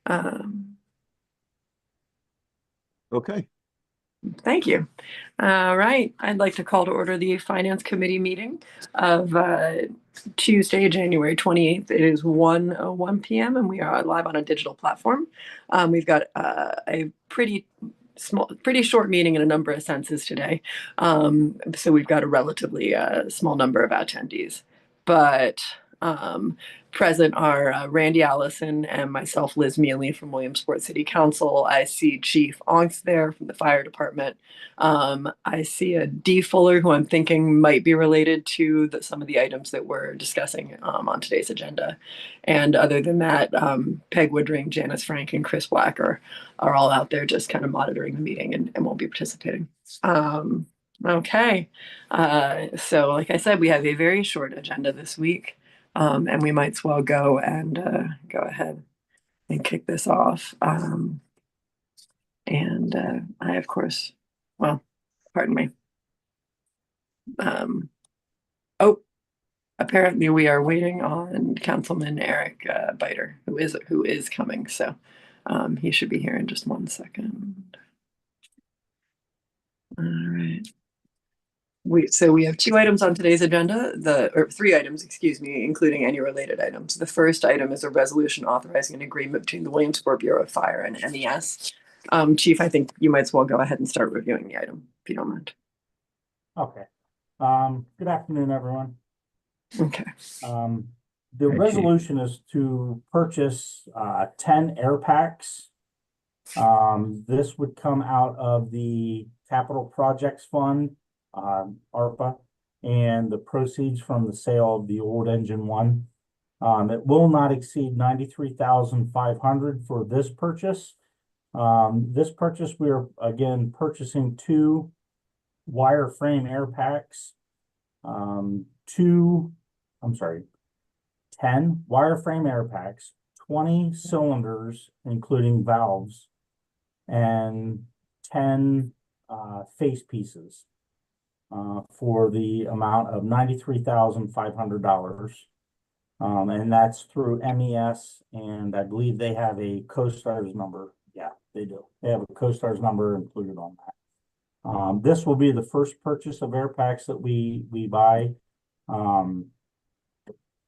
Um, Okay. Thank you. All right. I'd like to call to order the Finance Committee meeting of Tuesday, January 28th. It is 1:01 p.m. and we are live on a digital platform. We've got a pretty short meeting in a number of senses today. So we've got a relatively small number of attendees. But present are Randy Allison and myself, Liz Mealy from Williamsport City Council. I see Chief Onks there from the fire department. I see a D Fuller, who I'm thinking might be related to some of the items that we're discussing on today's agenda. And other than that, Peg Woodring, Janice Frank, and Chris Black are all out there just kind of monitoring the meeting and won't be participating. Okay. So like I said, we have a very short agenda this week. And we might as well go ahead and kick this off. I, of course, well, pardon me. Oh, apparently we are waiting on Councilman Eric Biter, who is coming. So he should be here in just 1 second. All right. We have 2 items on today's agenda, or 3 items, excuse me, including any related items. The first item is a resolution authorizing an agreement between the Williamsport Bureau of Fire and MES. Chief, I think you might as well go ahead and start reviewing the item, if you don't mind. Okay. Good afternoon, everyone. Okay. The resolution is to purchase 10 air packs. This would come out of the Capital Projects Fund, ARPA, and the proceeds from the sale of the old engine one. It will not exceed $93,500 for this purchase. This purchase, we are again purchasing 2 wireframe air packs, 10 wireframe air packs, 20 cylinders, including valves, and 10 face pieces for the amount of $93,500. And that's through MES, and I believe they have a CoStarz number. Yeah, they do. They have a CoStarz number included on that. This will be the first purchase of air packs that we buy.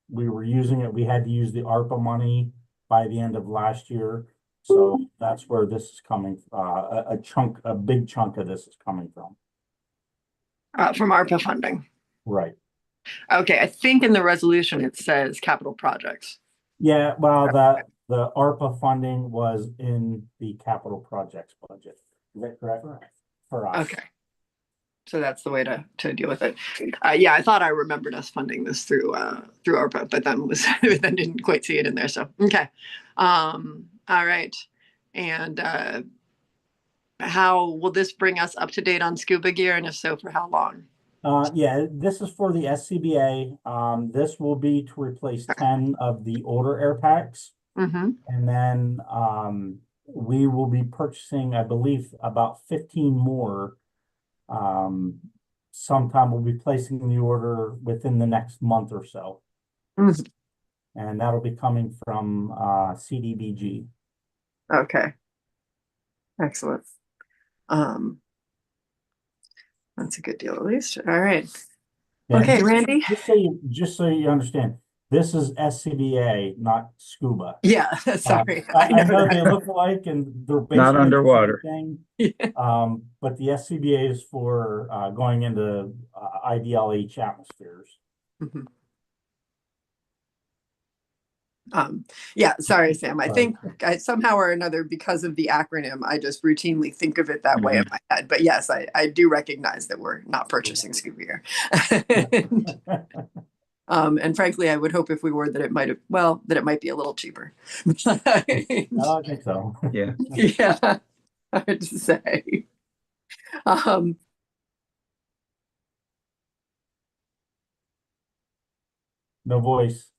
We were using it. We had to use the ARPA money by the end of last year. So that's where this is coming. A big chunk of this is coming from. From ARPA funding. Right. Okay, I think in the resolution it says capital projects. Yeah, well, the ARPA funding was in the capital projects budget. Is that correct? For us. Okay. So that's the way to deal with it. Yeah, I thought I remembered us funding this through ARPA, but then then didn't quite see it in there. So okay. All right. And how will this bring us up to date on scuba gear, and if so, for how long? Yeah, this is for the SCBA. This will be to replace 10 of the older air packs. Mm-hmm. And then we will be purchasing, I believe, about 15 more. Sometime we'll be placing the order within the next month or so. Mm-hmm. And that'll be coming from CDBG. Okay. Excellent. That's a good deal, at least. All right. Yeah, okay, Randy. Just so you understand, this is SCBA, not scuba. Yeah, sorry. I know they look alike and they're basically not underwater. Yeah. But the SCBA is for going into IDLH atmospheres. Mm-hmm. Yeah, sorry, Sam. I think somehow or another, because of the acronym, I just routinely think of it that way in my head. But yes, I do recognize that we're not purchasing scuba gear. And frankly, I would hope if we were that it might be a little cheaper. I think so. Yeah. Yeah, hard to say. No voice.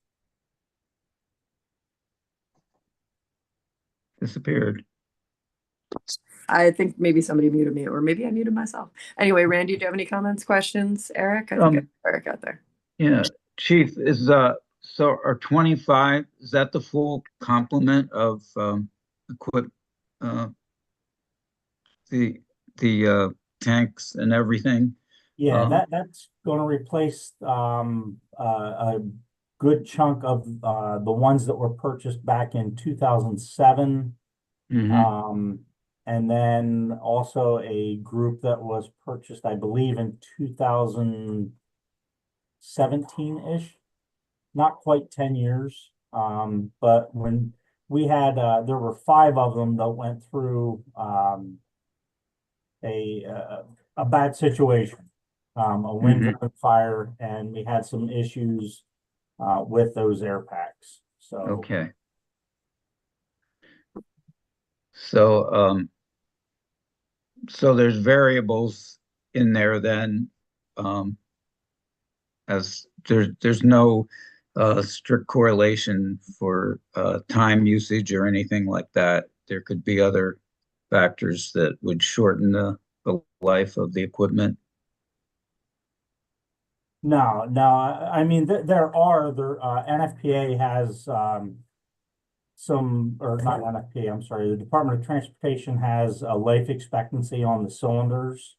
Disappeared. I think maybe somebody muted me, or maybe I muted myself. Anyway, Randy, do you have any comments, questions? Eric? I think Eric out there. Yeah, Chief, is so are 25, is that the full complement of equip, uh, the, tanks and everything. Yeah, Um, that's gonna replace, a good chunk of, the ones that were purchased back in 2007. mhm, Um, and then also a group that was purchased, I believe, in 2017-ish, not quite 10 years. But when we had, there were 5 of them that went through, a, a bad situation, a wind mhm, driven fire, and we had some issues, with those air packs. So, okay. So, so there's variables in there then, um, as there's no strict correlation for time usage or anything like that. There could be other factors that would shorten the life of the equipment. no, I mean, NFPA has, or not NFPA, I'm sorry, the Department of Transportation has a life expectancy on the cylinders.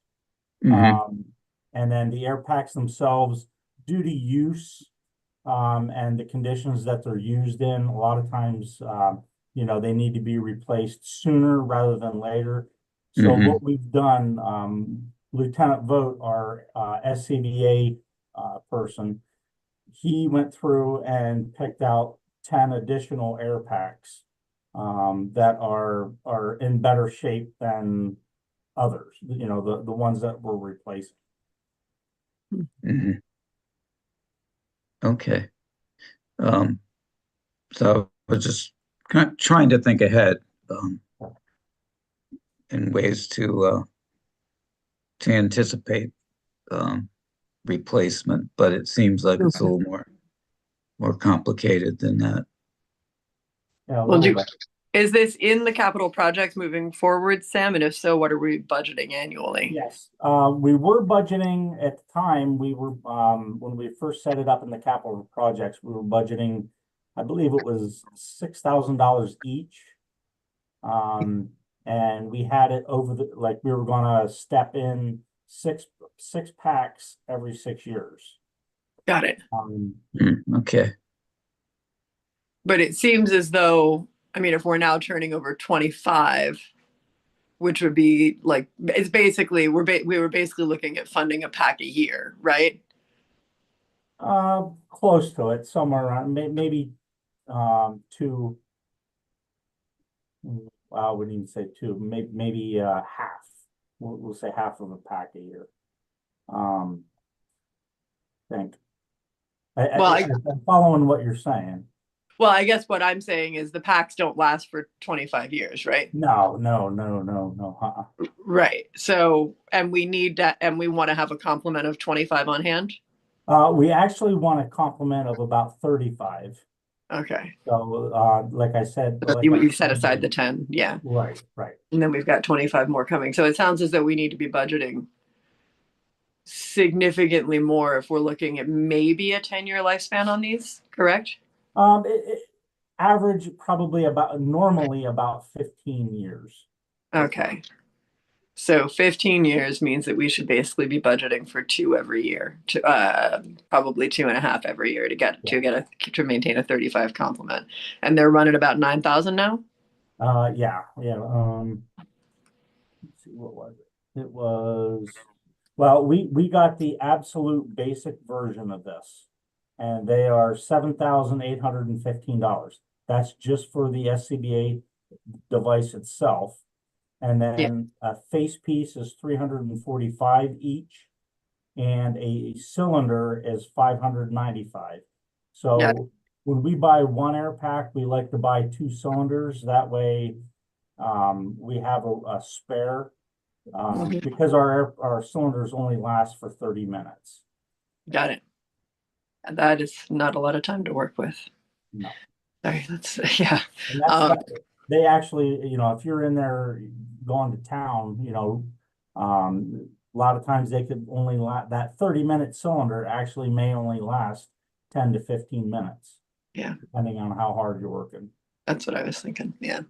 Hmm. Um, and then the air packs themselves, due to use, and the conditions that they're used in, a lot of times, they need to be replaced sooner rather than later. So Hmm. what we've done, Lieutenant Vogt, our, SCBA, person, he went through and picked out 10 additional air packs, that are in better shape than others, the ones that we're replacing. Hmm. Okay. Um, so I was just kind of trying to think ahead, in ways to anticipate um, replacement, but it seems like it's a little more complicated than that. Yeah, a Well, little bit. is this in the capital projects moving forward, Sam? And if so, what are we budgeting annually? Yes, we were budgeting at the time, when we first set it up in the capital projects, we were budgeting, I believe it was $6,000 each. Um, and we had it like we were gonna step in six packs every 6 years. Got it. Okay. But it seems as though, I mean, if we're now turning over 25, which would be like, it's basically, we were basically looking at funding a pack a year, right? Close to it, somewhere around, maybe, two, I wouldn't even say two, maybe, half. We'll say half of a pack a year. Um, think. Well, I'm following what you're saying. I guess what I'm saying is the packs don't last for 25 years, right? No, no, no, no, no. Right. So, and we need that, and we want to have a complement of 25 on hand. We actually want a complement of about 35. Okay. So, like I said, So you set aside the 10. Yeah. right, right. And then we've got 25 more coming. So it sounds as though we need to be budgeting significantly more if we're looking at maybe a 10-year lifespan on these, correct? Average probably normally about 15 years. Okay. So 15 years means that we should basically be budgeting for 2 every year, to probably 2.5 every year to maintain a 35 complement. And they're running about 9,000 now. Yeah. Let's see, what was it? It was, well, we got the absolute basic version of this, and they are $7,815. That's just for the SCBA device itself. And Yeah. then a face piece is 345 each, and a cylinder is 595. Yeah. So when we buy one air pack, we like to buy 2 cylinders. That way, we have a spare, Mhm. because our cylinders only last for 30 minutes. Got it. That is not a lot of time to work with. No. Sorry, that's yeah. And that's, they actually, if you're in there going to town, a lot of times they could only that 30-minute cylinder may only last 10 to 15 minutes. Yeah. Depending on how hard you're working. That's what I was thinking. Yeah.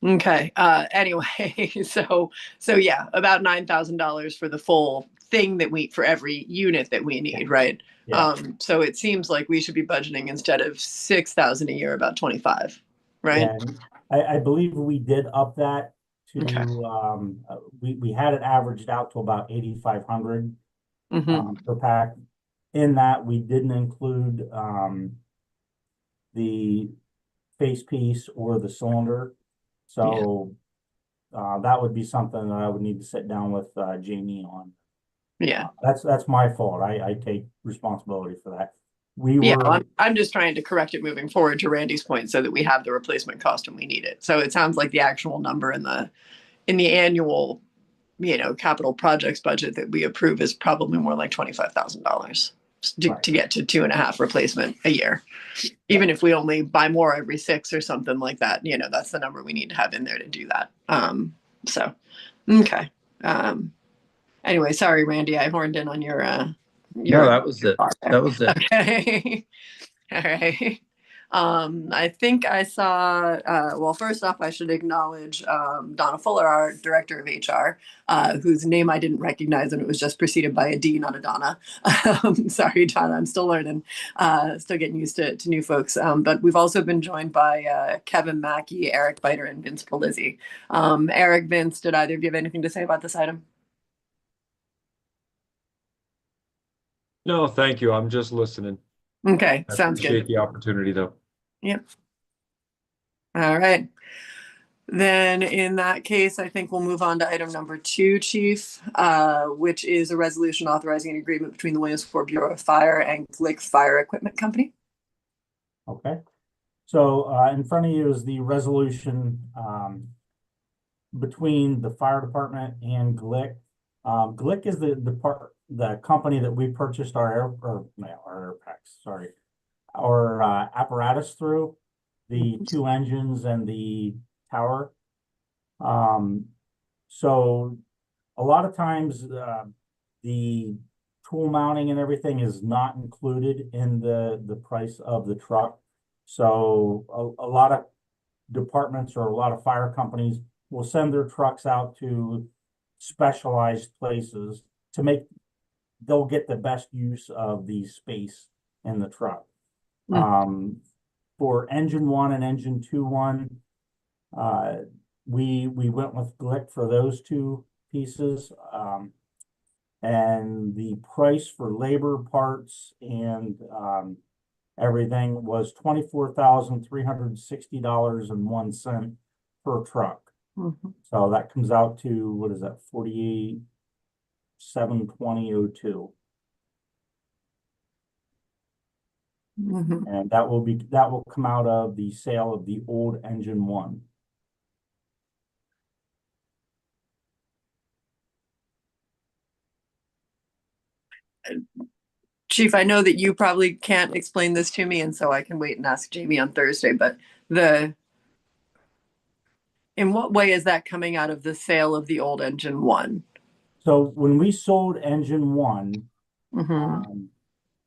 Okay. Anyway, so yeah, about $9,000 for the full thing for every unit that we need, right? Yeah. So it seems like we should be budgeting instead of 6,000 a year, about 25, right? Yeah, and I believe we did up that Okay. to, we had it averaged out to about 8,500 Mm-hmm. per pack. In that, we didn't include, the face piece or the cylinder. Yeah. So, that would be something that I would need to sit down with, Jamie on. Yeah. That's my fault. I take responsibility for that. We Yeah. were, I'm just trying to correct it moving forward to Randy's point so that we have the replacement cost when we need it. So it sounds like the actual number in the annual, capital projects budget that we approve is probably more like $25,000 right, to get to 2.5 replacement a year. Even if we only buy more every 6 or something like that, that's the number we need to have in there to do that. So, okay. Anyway, sorry, Randy, I horned in on No, your that was it. That was it. Okay. All right. I think I saw, well, first off, I should acknowledge Donna Fuller, our director of HR, whose name I didn't recognize, and it was just preceded by a D, not a Donna. Sorry, Donna, I'm still learning, still getting used to new folks. But we've also been joined by Kevin Mackey, Eric Biter, and Vince Polizzi. Eric, Vince, did either of you have anything to say about this item? No, thank you. I'm just listening. Okay, I sounds appreciate good. the opportunity, though. Yep. All right. Then in that case, I think we'll move on to item number 2, Chief, which is a resolution authorizing an agreement between the Williamsport Bureau of Fire and Glick Fire Equipment Company. okay. So, in front of you is the resolution, between the fire department and Glick. Glick is the company that we purchased our air packs, sorry, our apparatus through, the 2 engines and the tower. So a lot of times, the tool mounting and everything is not included in the price of the truck. So a lot of departments or a lot of fire companies will send their trucks out to specialized places they'll get the best use of the space in the truck. For engine 1 and engine 2.1, we went with Glick for those 2 pieces. And the price for labor, parts, and everything was $24,360.01 per truck. So that comes out to, what is that, 48,720.02. And that will come out of the sale of the old engine 1. Chief, I know that you probably can't explain this to me, and so I can wait and ask Jamie on Thursday, but in what way is that coming out of the sale of the old engine 1? So when we sold engine 1,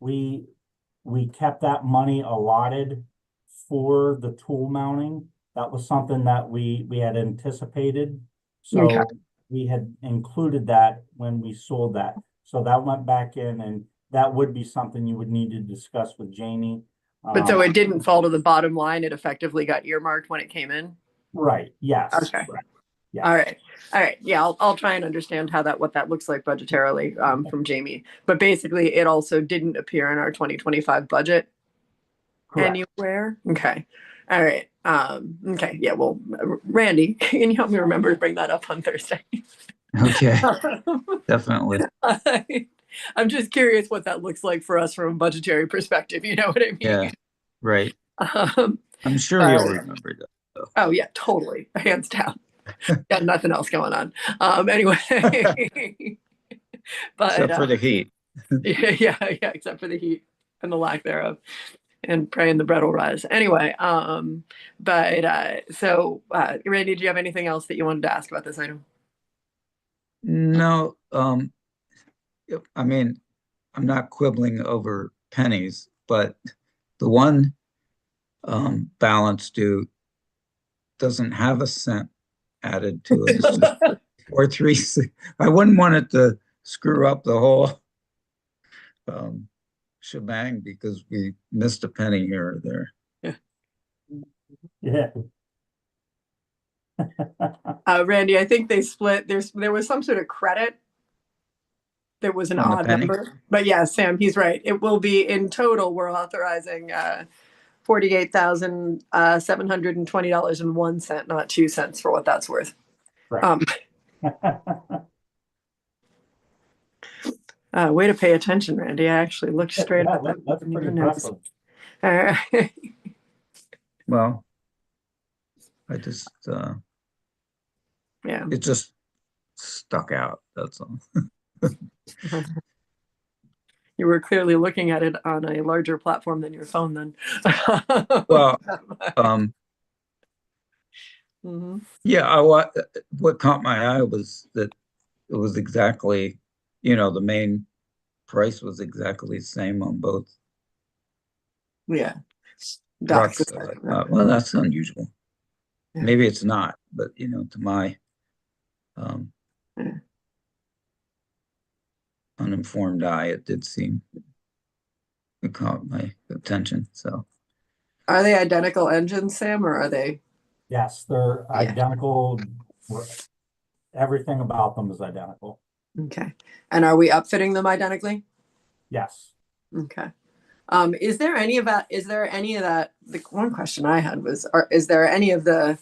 we kept that money allotted for the tool mounting. That was something that we had anticipated. So we had included that when we sold that. So that went back in, and that would be something you would need to discuss with Jamie. But so it didn't fall to the bottom line. It effectively got earmarked when it came in. Right. Yes. Okay. Right. Yes. All right. All right. Yeah, I'll try and understand what that looks like budgetarily from Jamie. But basically, it also didn't appear in our 2025 budget. Correct. Anywhere. Okay. All right. Okay. Yeah. Well, Randy, can you help me remember to bring that up on Thursday? Okay, definitely. I'm just curious what that looks like for us from a budgetary perspective. You know what I mean? Yeah, right. Um, I'm sure you'll remember that, though. Oh yeah, totally, hands down. Got nothing else going on. Anyway, but Except for the heat. yeah, except for the heat and the lack thereof, and praying the bread will rise. Anyway, so Randy, do you have anything else that you wanted to ask about this item? No, I mean, I'm not quibbling over pennies, but the one balance due doesn't have a cent added to it. It's just 436. I wouldn't want it to screw up the whole shebang because we missed a penny here or there. Yeah. Randy, I think they split. There was some sort of credit. There was an On the odd penny? number, but yeah, Sam, he's right. It will be in total. We're authorizing $48,720.01, not 2 cents, for what that's worth. Right. Way to pay attention, Randy. I actually looked straight Yeah, at that. that's pretty impressive. All right. Well, I just, Yeah. it just stuck out. That's all. You were clearly looking at it on a larger platform than your phone then. Well, Mhm. what caught my eye was that it was exactly, the main price was exactly the same on both Yeah. trucks. Docs. So I thought, well, that's unusual. Yeah. Maybe it's not, but to my Yeah. uninformed eye, it did seem it caught my attention. So Are they identical engines, Sam, or are they? Yes, they're Yeah. identical. Everything about them is identical. Okay. And are we upfitting them identically? Yes. Okay. Is there any of that? The one question I had was, is there any of the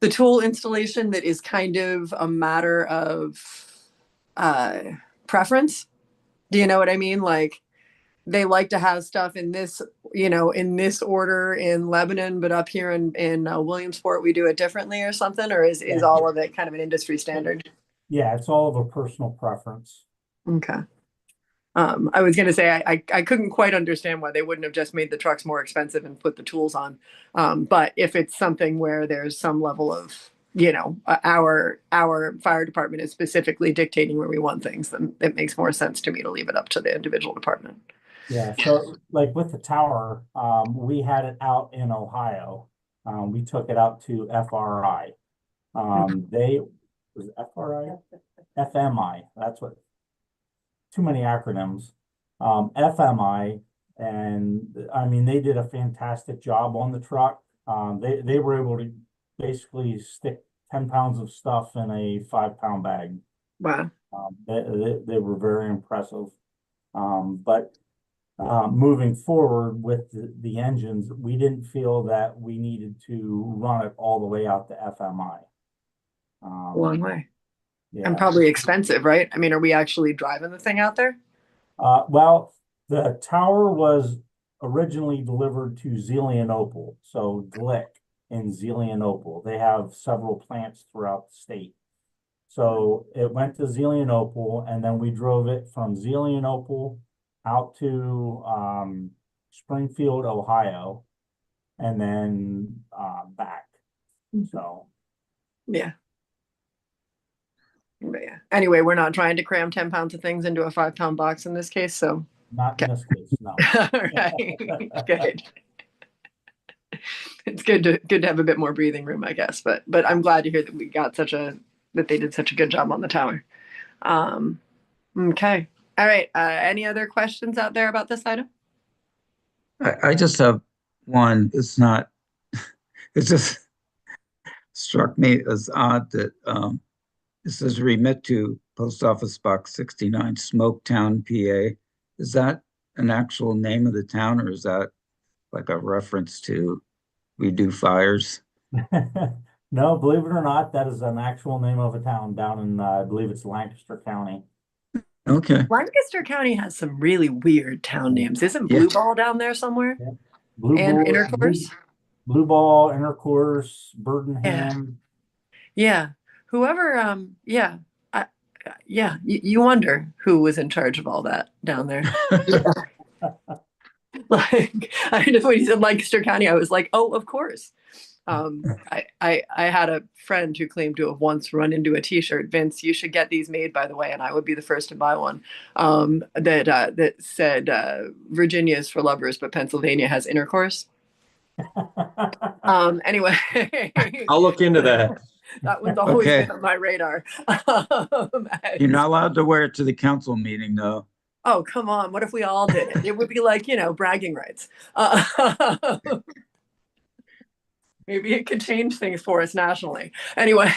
tool installation that is kind of a matter of preference? Do you know what I mean? Like, they like to have stuff in this, in this order in Lebanon, but up here in Williamsport, we do it differently or something, or is Yeah. all of it kind of an industry standard? Yeah, it's all of a personal preference. Okay. I was going to say, I couldn't quite understand why they wouldn't have just made the trucks more expensive and put the tools on. But if it's something where there's some level of, our fire department is specifically dictating where we want things, then it makes more sense to me to leave it up to the individual department. Yeah, so like with the tower, we had it out in Ohio. We took it out to FRI. Was it FRI? FMI, that's what, too many acronyms. FMI, and I mean, they did a fantastic job on the truck. They were able to basically stick 10 pounds of stuff in a 5-pound bag. Wow. They were very impressive. But moving forward with the engines, we didn't feel that we needed to run it all the way out to FMI. A long way. Yeah. And probably expensive, right? I mean, are we actually driving the thing out there? Well, the tower was originally delivered to Zelienople, so Glick in Zelienople. They have several plants throughout the state. So it went to Zelienople, and then we drove it from Zelienople out to Springfield, Ohio, and then back. So Yeah. But yeah. Anyway, we're not trying to cram 10 pounds of things into a 5-pound box in this case. So, not in this case, no. all right. Good. It's good to have a bit more breathing room, I guess. But I'm glad to hear that that they did such a good job on the tower. Okay. All right. Any other questions out there about this item? I just have one. It's not, it just struck me as odd that it says remit to Post Office Box 69, Smoketown, PA. Is that an actual name of the town, or is that like a reference to we do fires? No, believe it or not, that is an actual name of a town down in, I believe it's Lancaster County. Okay. Lancaster County has some really weird town names. Isn't Yeah. Blue Ball down there somewhere? Yeah. Blue And Ball, Intercourse? Blue Ball, Intercourse, Burdenham. Yeah. Whoever, yeah. Yeah. You wonder who was in charge of all that down there. Like, I just, when you said Lancaster County, I was like, oh, of course. I had a friend who claimed to have once run into a T-shirt. Vince, you should get these made, by the way, and I would be the first to buy one. That said, Virginia is for lovers, but Pennsylvania has intercourse. Anyway, I'll look into that. that one's always Okay. been on my radar. You're not allowed to wear it to the council meeting, though. Oh, come on. What if we all did it? It would be like, bragging rights. Maybe it could change things for us nationally. Anyway.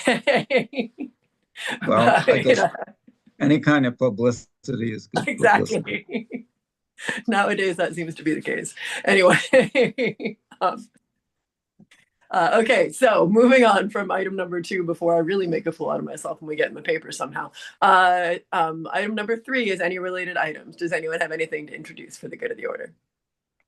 Well, I but, guess any kind of publicity is good publicity. exactly. Nowadays, that seems to be the case. Anyway. Okay, so moving on from item number 2 before I really make a fool out of myself and we get in the paper somehow. Item number 3 is any related items. Does anyone have anything to introduce for the good of the order?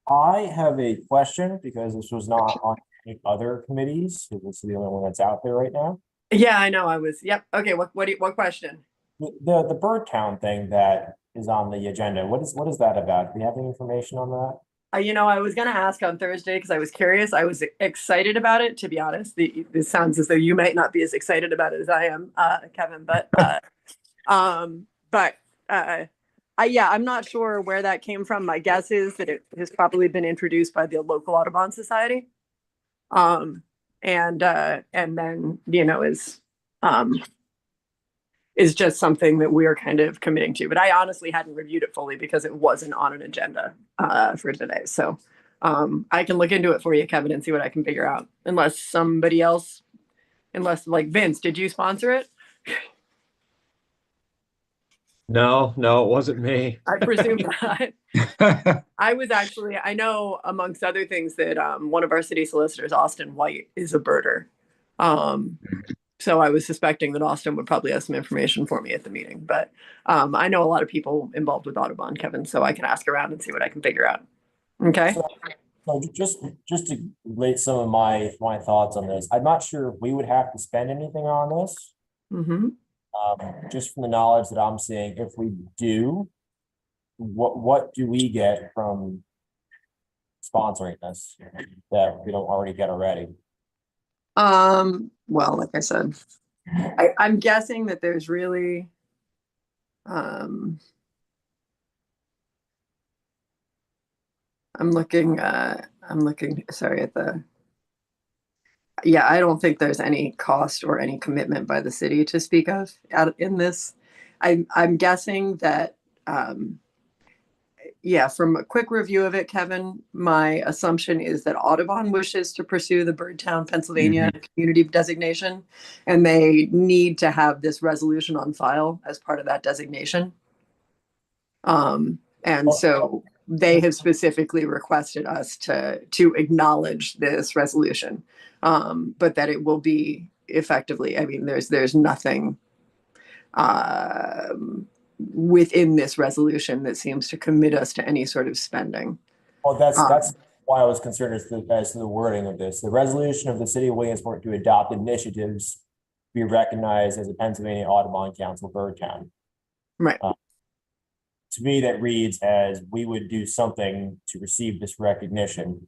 I have a question because this was not on any other committees. So this is the only one that's out there right now. Yeah, I know. Yep. Okay. What question? The bird count thing that is on the agenda. What is that about? Do you have any information on that? I was going to ask on Thursday because I was curious. I was excited about it, to be honest. This sounds as though you might not be as excited about it as I am, Kevin. I'm not sure where that came from. My guess is that it has probably been introduced by the local Audubon Society, and then is just something that we're kind of committing to. But I honestly hadn't reviewed it fully because it wasn't on an agenda for today. So I can look into it for you, Kevin, and see what I can figure out. Unless like Vince, did you sponsor it? No, it wasn't me. I presume not. I know amongst other things that one of our city solicitors, Austin White, is a birder. So I was suspecting that Austin would probably have some information for me at the meeting, but I know a lot of people involved with Audubon, Kevin, so I can ask around and see what I can figure out. Okay. So just to relate some of my thoughts on this, I'm not sure if we would have to spend anything on this. Mm-hmm. Just from the knowledge that I'm seeing, if we do, what do we get from sponsoring this that we don't already get already? Well, like I said, I'm guessing that there's really, I'm looking, sorry, I don't think there's any cost or any commitment by the city to speak of in this. I'm guessing that, from a quick review of it, Kevin, my assumption is that Audubon wishes to pursue the Birdtown, Pennsylvania community designation, and they need to have this resolution on file as part of that designation. So they have specifically requested us to acknowledge this resolution, but that it will be effectively, there's nothing within this resolution that seems to commit us to any sort of spending. Well, that's why I was concerned as to the wording of this. The resolution of the city of Williamsport to adopt initiatives be recognized as a Pennsylvania Audubon Council bird town. Right. To me, that reads as we would do something to receive this recognition.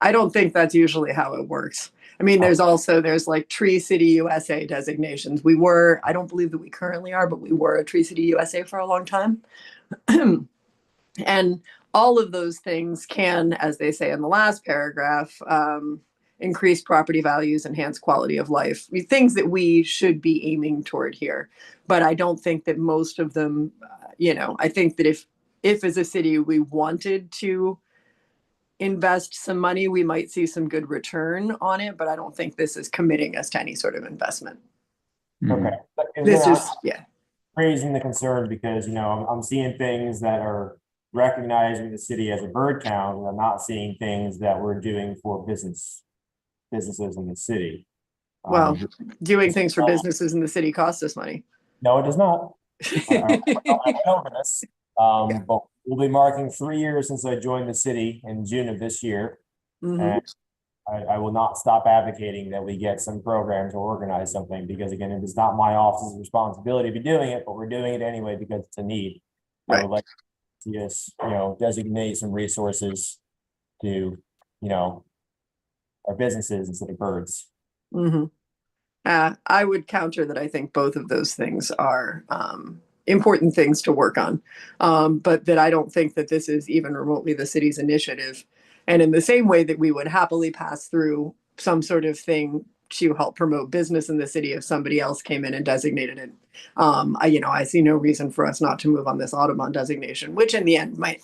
I don't think that's usually how it works. There's like Tree City USA designations. I don't believe that we currently are, but we were a Tree City USA for a long time. And all of those things can, as they say in the last paragraph, increase property values, enhance quality of life, things that we should be aiming toward here. But I don't think that most of them, I think that if as a city we wanted to invest some money, we might see some good return on it, but I don't think this is committing us to any sort of investment. Okay. This is raising the concern because, I'm seeing things that are recognizing the city as a bird town, and I'm not seeing things that we're doing for businesses in the city. Well, doing things for businesses in the city costs us money. No, it does not. I know this. But we'll be marking 3 years since I joined the city in June of this year. And I will not stop advocating that we get some program to organize something because, again, it is not my office's responsibility to be doing it, but we're doing it anyway because it's a need. Right. I would like to see us, designate some resources to, our businesses instead of birds. I would counter that I think both of those things are important things to work on, but that I don't think that this is even remotely the city's initiative And in the same way that we would happily pass through some sort of thing to help promote business in the city if somebody else came in and designated it. I see no reason for us not to move on this Audubon designation, which in the end might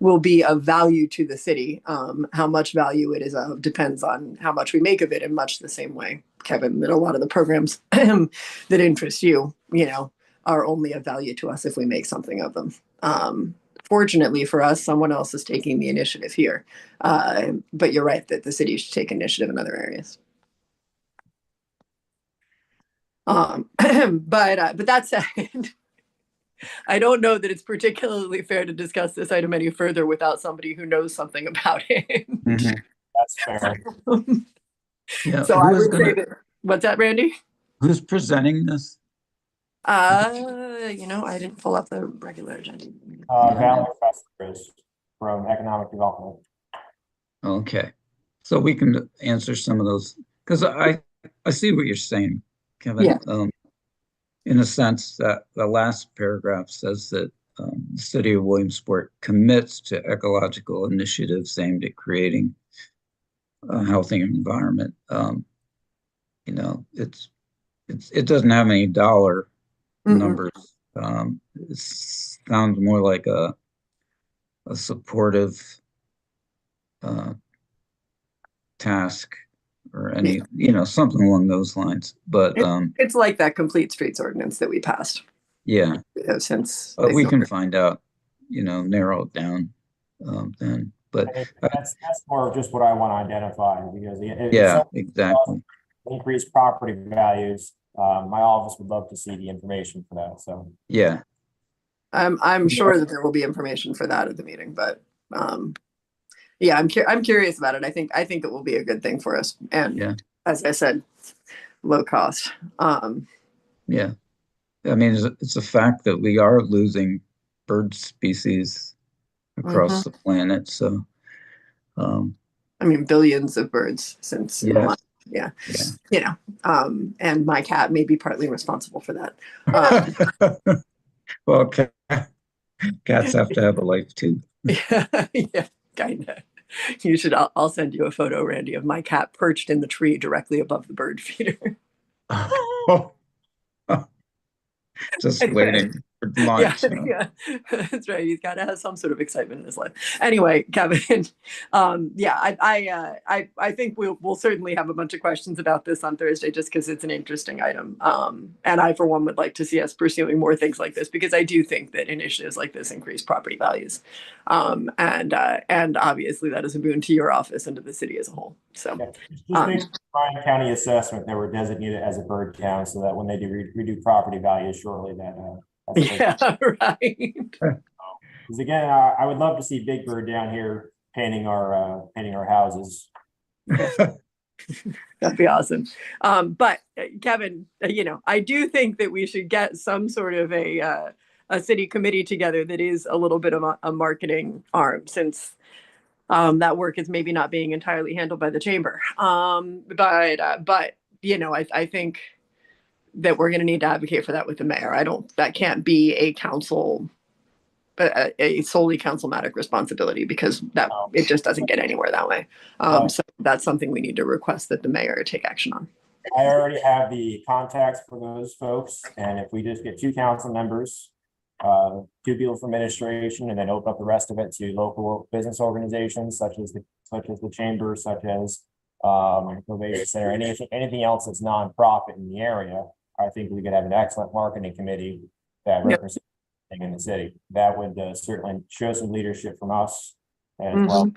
will be of value to the city. How much value it is of depends on how much we make of it, in much the same way, Kevin, that a lot of the programs that interest you, are only of value to us if we make something of them. Fortunately for us, someone else is taking the initiative here. But you're right that the city should take initiative in other areas. But that said, I don't know that it's particularly fair to discuss this item any further without somebody who knows something about it. Mhm. That's fair. Yeah, So I would say that, what's that, Randy? who's presenting this? I didn't pull up the regular agenda. Valerie Festers from Economic Development. Okay, so we can answer some of those, because I see what you're saying, Kevin. Yeah. In a sense that the last paragraph says that the city of Williamsport commits to ecological initiatives aimed at creating a healthy environment. It doesn't have any dollar numbers. It sounds more like a supportive task or any, something along those lines. But It's like that complete streets ordinance that we passed. Yeah, Since we can find out, narrow it down then. But That's more of just what I want to identify, because yeah, exactly. Increased property values. My office would love to see the information for that. So Yeah, I'm sure that there will be information for that at the meeting, but yeah, I'm curious about it. I think it will be a good thing for us, and yeah, as I said, low cost. yeah. I mean, it's a fact that we are losing bird species across the planet. So, I mean, billions of birds since yes, yeah, yeah. And my cat may be partly responsible for that. Well, cats have to have a life too. Yeah, kind of. You should. I'll send you a photo, Randy, of my cat perched in the tree directly above the bird feeder. Just waiting for lunch. Yeah, that's right. He's got to have some sort of excitement in his life. Anyway, Kevin, yeah, I think we'll certainly have a bunch of questions about this on Thursday, just because it's an interesting item. And I, for one, would like to see us pursuing more things like this, because I do think that initiatives like this increase property values, and obviously that is a boon to your office and to the city as a whole. So, just make Bryan County assessment that we're designated as a bird town, so that when they do redo property values shortly, that yeah, right. Because again, I would love to see Big Bird down here painting our houses. That'd be awesome. But Kevin, I do think that we should get some sort of a city committee together that is a little bit of a marketing arm, since that work is maybe not being entirely handled by the chamber. But I think that we're going to need to advocate for that with the mayor. That can't be a solely councilmatic responsibility, because it just doesn't get anywhere that way. So that's something we need to request that the mayor take action on. I already have the contacts for those folks, and if we just get 2 council members, 2 people from administration, and then open up the rest of it to local business organizations such as the chamber, such as Innovation Center, anything else that's nonprofit in the area, I think we could have an excellent marketing committee that represents in the city. That would certainly show some leadership from us, and as well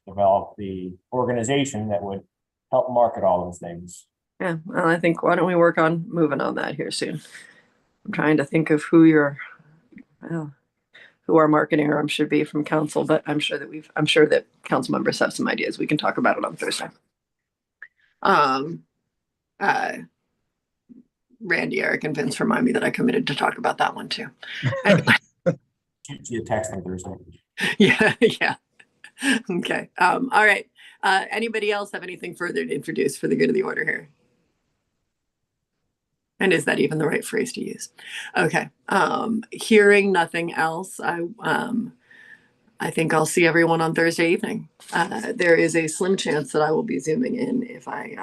develop the organization that would help market all those things. Yeah, well, I think, why don't we work on moving on that here soon? I'm trying to think of who our marketing arm should be from council, but I'm sure that council members have some ideas. We can talk about it on Thursday. Randy, Eric, and Vince remind me that I committed to talk about that one too. Anyway. Shoot you a text on Thursday. Yeah. Okay. All right. Anybody else have anything further to introduce for the good of the order here? And is that even the right phrase to use? Okay. Hearing nothing else, I think I'll see everyone on Thursday evening. There is a slim chance that I will be zooming in if I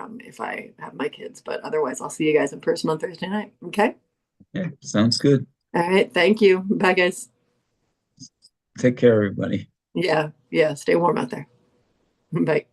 have my kids, but otherwise I'll see you guys in person on Thursday night. Okay. Yeah, sounds good. All right. Thank you. Bye, guys. Take care, everybody. Yeah. Yeah. Stay warm out there. Bye.